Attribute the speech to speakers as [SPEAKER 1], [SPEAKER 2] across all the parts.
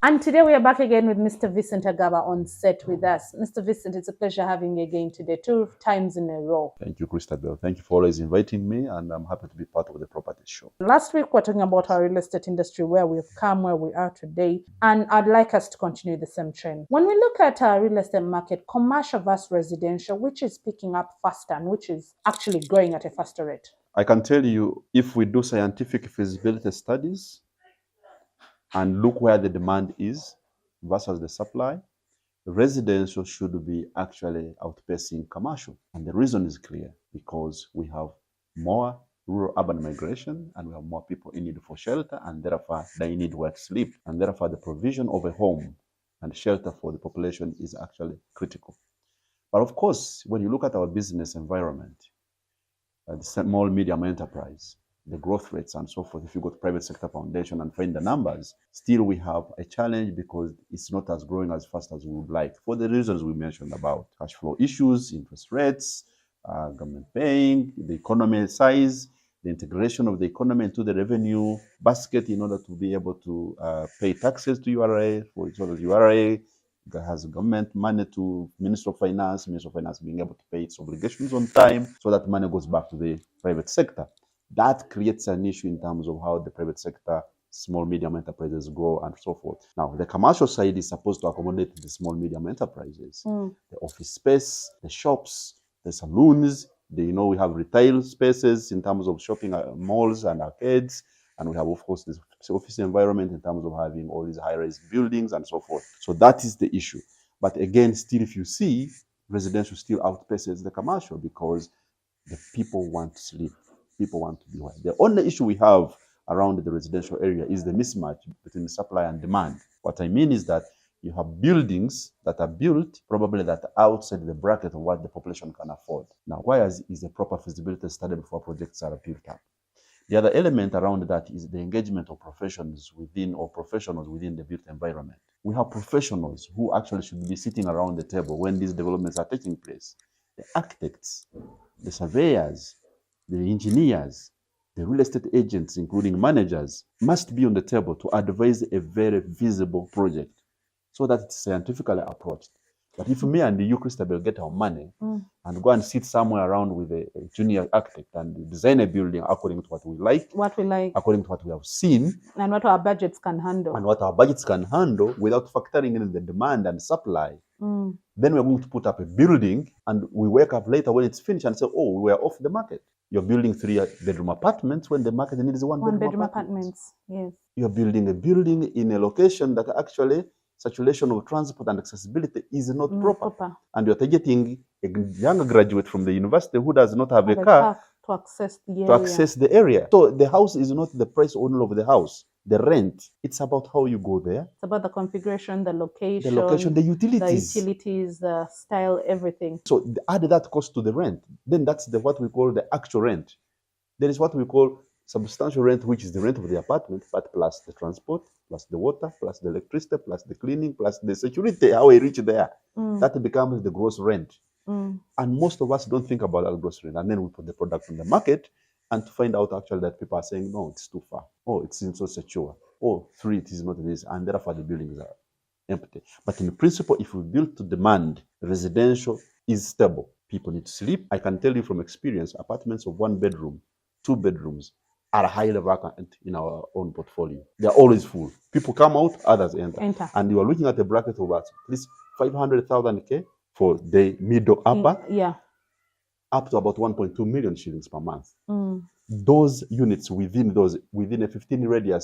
[SPEAKER 1] And today we are back again with Mr. Vincent Agaba on set with us. Mr. Vincent, it's a pleasure having you again today, 2 times in a row.
[SPEAKER 2] Thank you, Christabel. Thank you for always inviting me, and I'm happy to be part of the property show.
[SPEAKER 1] Last week, we were talking about our real estate industry, where we've come, where we are today, and I'd like us to continue the same trend. When we look at our real estate market, commercial versus residential, which is picking up faster and which is actually growing at a faster rate?
[SPEAKER 2] I can tell you, if we do scientific feasibility studies and look where the demand is versus the supply, residential should be actually outpacing commercial. And the reason is clear, because we have more rural urban migration and we have more people in need for shelter, and therefore they need where to sleep. And therefore the provision of a home and shelter for the population is actually critical. But of course, when you look at our business environment, the small, medium enterprise, the growth rates and so forth, if you go to private sector foundation and find the numbers, still we have a challenge because it's not as growing as fast as we would like, for the reasons we mentioned about cash flow issues, interest rates, government paying, the economy size, the integration of the economy into the revenue basket in order to be able to pay taxes to URA, for each other URA that has government money to Minister of Finance being able to pay its obligations on time, so that money goes back to the private sector. That creates an issue in terms of how the private sector, small, medium enterprises grow and so forth. Now, the commercial side is supposed to accommodate the small, medium enterprises, the office space, the shops, the saloons, we have retail spaces in terms of shopping malls and arcades, and we have, of course, this office environment in terms of having all these high-rise buildings and so forth. So that is the issue. But again, still, if you see, residential still outpaces the commercial because the people want to sleep. People want to be where. The only issue we have around the residential area is the mismatch between supply and demand. What I mean is that you have buildings that are built probably that are outside the bracket of what the population can afford. Now, why is a proper feasibility study before projects are built up? The other element around that is the engagement of professionals within the built environment. We have professionals who actually should be sitting around the table when these developments are taking place. The architects, the surveyors, the engineers, the real estate agents, including managers, must be on the table to advise a very feasible project so that it's scientifically approached. But if me and you, Christabel, get our money and go and sit somewhere around with a junior architect and design a building according to what we like, according to what we have seen,
[SPEAKER 1] and what our budgets can handle,
[SPEAKER 2] without factoring in the demand and supply, then we're going to put up a building and we wake up later when it's finished and say, oh, we were off the market. You're building 3-bedroom apartments when the market needs one-bedroom apartments.
[SPEAKER 1] Yes.
[SPEAKER 2] You're building a building in a location that actually saturation of transport and accessibility is not proper. And you're targeting a young graduate from the university who does not have a car
[SPEAKER 1] to access
[SPEAKER 2] the area. So the house is not the price only of the house, the rent. It's about how you go there.
[SPEAKER 1] It's about the configuration, the location,
[SPEAKER 2] the utilities,
[SPEAKER 1] the style, everything.
[SPEAKER 2] So add that cost to the rent. Then that's what we call the actual rent. There is what we call substantial rent, which is the rent of the apartment, but plus the transport, plus the water, plus the electricity, plus the cleaning, plus the security, how we reach there. That becomes the gross rent. And most of us don't think about that gross rent. And then we put the product on the market and to find out actually that people are saying, no, it's too far. Oh, it seems so secure. Oh, 3, it is not this. And therefore the buildings are empty. But in principle, if we build to demand, residential is stable. People need to sleep. I can tell you from experience, apartments of 1 bedroom, 2 bedrooms, are highly vacant in our own portfolio. They're always full. People come out, others enter. And you are looking at a bracket of at least 500,000 K for the middle upper, up to about 1.2 million shillings per month. Those units within a 15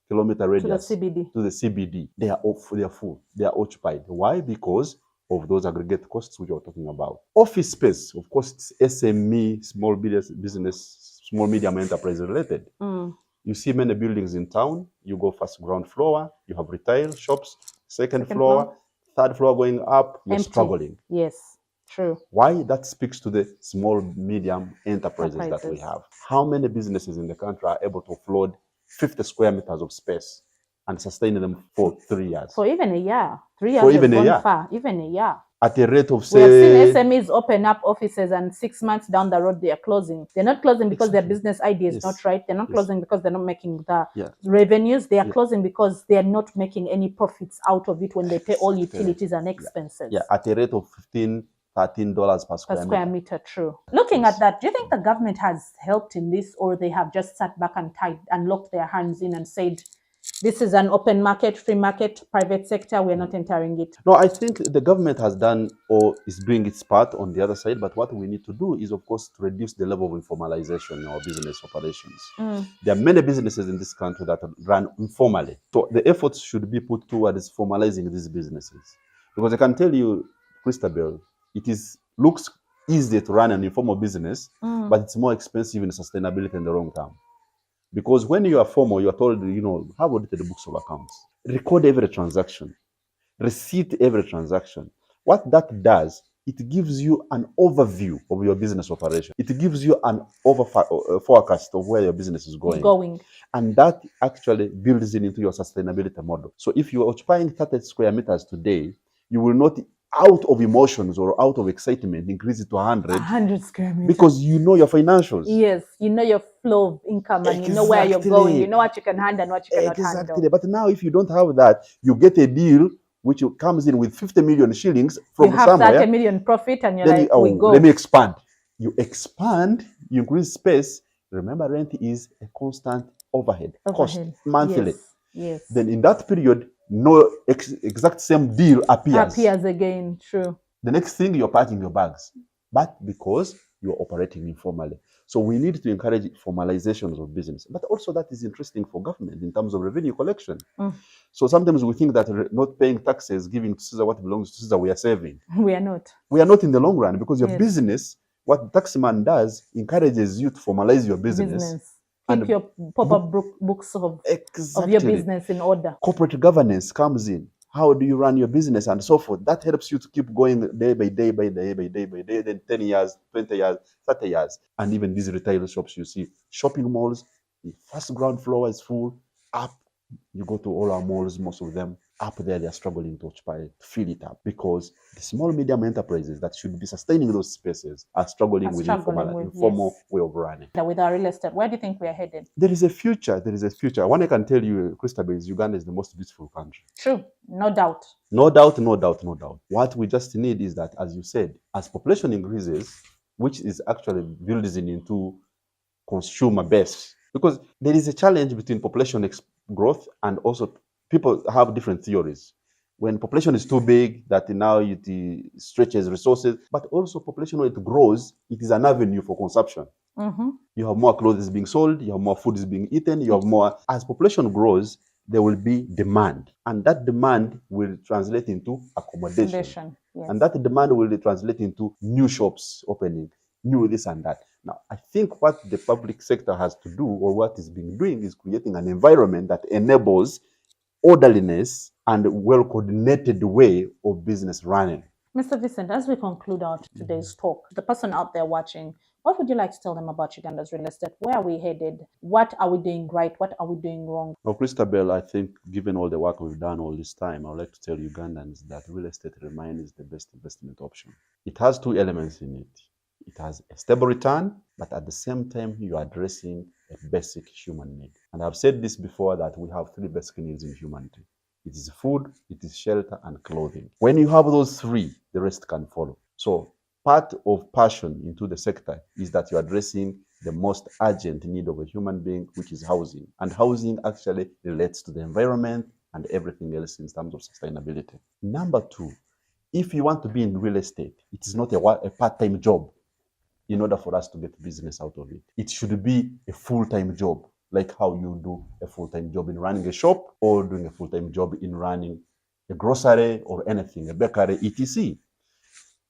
[SPEAKER 2] kilometer radius
[SPEAKER 1] to
[SPEAKER 2] the CBD, they are full. They are occupied. Why? Because of those aggregate costs which you're talking about. Office space, of course, it's SME, small business, small medium enterprise related. You see many buildings in town. You go first ground floor, you have retail shops, second floor, third floor going up, you're struggling.
[SPEAKER 1] Yes, true.
[SPEAKER 2] Why? That speaks to the small medium enterprises that we have. How many businesses in the country are able to offload 50 square meters of space and sustain them for 3 years?
[SPEAKER 1] For even a year. 3 years
[SPEAKER 2] for even a year.
[SPEAKER 1] Far, even a year.
[SPEAKER 2] at a rate of,
[SPEAKER 1] We have
[SPEAKER 2] say,
[SPEAKER 1] seen SMEs open up offices and 6 months down the road they are closing. They're not closing because their
[SPEAKER 2] Exactly.
[SPEAKER 1] business idea is
[SPEAKER 2] Yes.
[SPEAKER 1] not right. They're not
[SPEAKER 2] Yes.
[SPEAKER 1] closing because they're not making the
[SPEAKER 2] Yeah.
[SPEAKER 1] revenues. They are
[SPEAKER 2] Yeah.
[SPEAKER 1] closing because they are not making any profits out of it when they pay all
[SPEAKER 2] Exactly.
[SPEAKER 1] utilities and expenses.
[SPEAKER 2] Yeah, at a rate of $13 per
[SPEAKER 1] Per square meter, true. Looking
[SPEAKER 2] Yes.
[SPEAKER 1] at that, do you think the government has helped in this, or they have just sat back and tied and locked their hands in and said, this is an open market, free market, private sector, we're not entering it?
[SPEAKER 2] No, I think the government has done or is doing its part on the other side, but what we need to do is, of course, to reduce the level of informalization in our business operations. There are many businesses in this country that run informally. So the efforts should be put towards formalizing these businesses. Because I can tell you, Christabel, looks easy to run an informal business, but it's more expensive in sustainability in the long term. Because when you are formal, you are told, have audited the books of accounts, record every transaction, receipt every transaction. What that does, it gives you an overview of your business operation. It gives you an forecast of where your business is going. And that actually builds into your sustainability model. So if you are occupying 30 square meters today, you will not, out of emotions or out of excitement, increase it to 100
[SPEAKER 1] square meters.
[SPEAKER 2] because you know your financials.
[SPEAKER 1] Yes, you know your flow of income and you know where you're going. You know what you can handle and what you cannot handle.
[SPEAKER 2] But now if you don't have that, you get a deal which comes in with 50 million shillings from
[SPEAKER 1] you have
[SPEAKER 2] somewhere.
[SPEAKER 1] 30 million profit and you're
[SPEAKER 2] Then
[SPEAKER 1] like, we go.
[SPEAKER 2] let me expand. You expand, you increase space. Remember, rent is a constant overhead. Cost monthly.
[SPEAKER 1] Yes.
[SPEAKER 2] Then in that period, no exact same deal appears
[SPEAKER 1] again. True.
[SPEAKER 2] The next thing, you're packing your bags, but because you're operating informally. So we need to encourage formalizations of business. But also that is interesting for government in terms of revenue collection. So sometimes we think that not paying taxes, giving to Caesar what belongs to Caesar, we are saving.
[SPEAKER 1] We are not.
[SPEAKER 2] We are not in the long run, because your business, what the taxman does, encourages you to formalize your business.
[SPEAKER 1] Keep your proper books of your business in order.
[SPEAKER 2] Corporate governance comes in. How do you run your business and so forth? That helps you to keep going day by day by day by day by day, then 10 years, 20 years, 30 years. And even these retail shops, you see, shopping malls, the first ground floor is full. Up, you go to all our malls, most of them, up there, they are struggling to occupy it, to fill it up, because the small, medium enterprises that should be sustaining those spaces are struggling with informal way of running.
[SPEAKER 1] With our real estate, where do you think we are headed?
[SPEAKER 2] There is a future. There is a future. One I can tell you, Christabel, is Uganda is the most beautiful country.
[SPEAKER 1] True. No doubt.
[SPEAKER 2] No doubt, no doubt, no doubt. What we just need is that, as you said, as population increases, which is actually building into consumer base, because there is a challenge between population growth and also people have different theories. When population is too big, that now it stretches resources, but also population, when it grows, it is an avenue for consumption. You have more clothes being sold, you have more food is being eaten, you have more. As population grows, there will be demand, and that demand will translate into accommodation. And that demand will translate into new shops opening, new this and that. Now, I think what the public sector has to do, or what is being doing, is creating an environment that enables orderliness and well-coordinated way of business running.
[SPEAKER 1] Mr. Vincent, as we conclude out today's talk, the person out there watching, what would you like to tell them about Uganda's real estate? Where are we headed? What are we doing right? What are we doing wrong?
[SPEAKER 2] Well, Christabel, I think given all the work we've done all this time, I would like to tell Ugandans that real estate remains the best investment option. It has two elements in it. It has a stable return, but at the same time, you are addressing a basic human need. And I've said this before, that we have three basic needs in humanity. It is food, it is shelter, and clothing. When you have those three, the rest can follow. So part of passion into the sector is that you're addressing the most urgent need of a human being, which is housing. And housing actually relates to the environment and everything else in terms of sustainability. Number two, if you want to be in real estate, it is not a part-time job in order for us to get business out of it. It should be a full-time job, like how you do a full-time job in running a shop, or doing a full-time job in running a grocery or anything, a bakery, etc.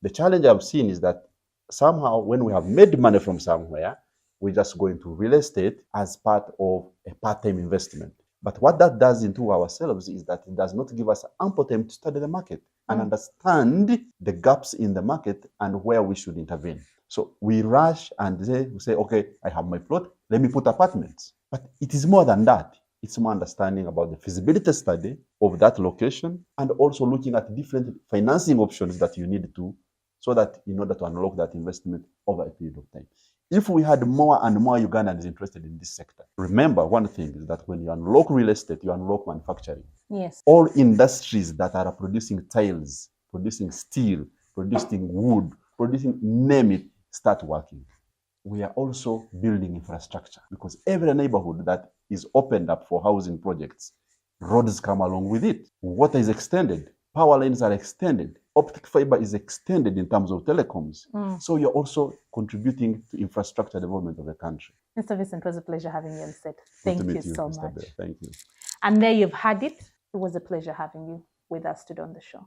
[SPEAKER 2] The challenge I've seen is that somehow when we have made money from somewhere, we just go into real estate as part of a part-time investment. But what that does into ourselves is that it does not give us ample time to study the market and understand the gaps in the market and where we should intervene. So we rush and we say, okay, I have my plot, let me put apartments. But it is more than that. It's more understanding about the feasibility study of that location and also looking at different financing options that you need to, so that in order to unlock that investment over a period of time. If we had more and more Ugandans interested in this sector, remember one thing is that when you unlock real estate, you unlock manufacturing.
[SPEAKER 1] Yes.
[SPEAKER 2] All industries that are producing tiles, producing steel, producing wood, producing, name it, start working. We are also building infrastructure because every neighborhood that is opened up for housing projects, roads come along with it. Water is extended, power lines are extended, optic fiber is extended in terms of telecoms. So you're also contributing to infrastructure development of the country.
[SPEAKER 1] Mr. Vincent, it was a pleasure having you on set.
[SPEAKER 2] Good to
[SPEAKER 1] Thank you
[SPEAKER 2] meet
[SPEAKER 1] so
[SPEAKER 2] Mr.
[SPEAKER 1] much.
[SPEAKER 2] Bell. Thank you.
[SPEAKER 1] And there you've had it. It was a pleasure having you with us today on the show.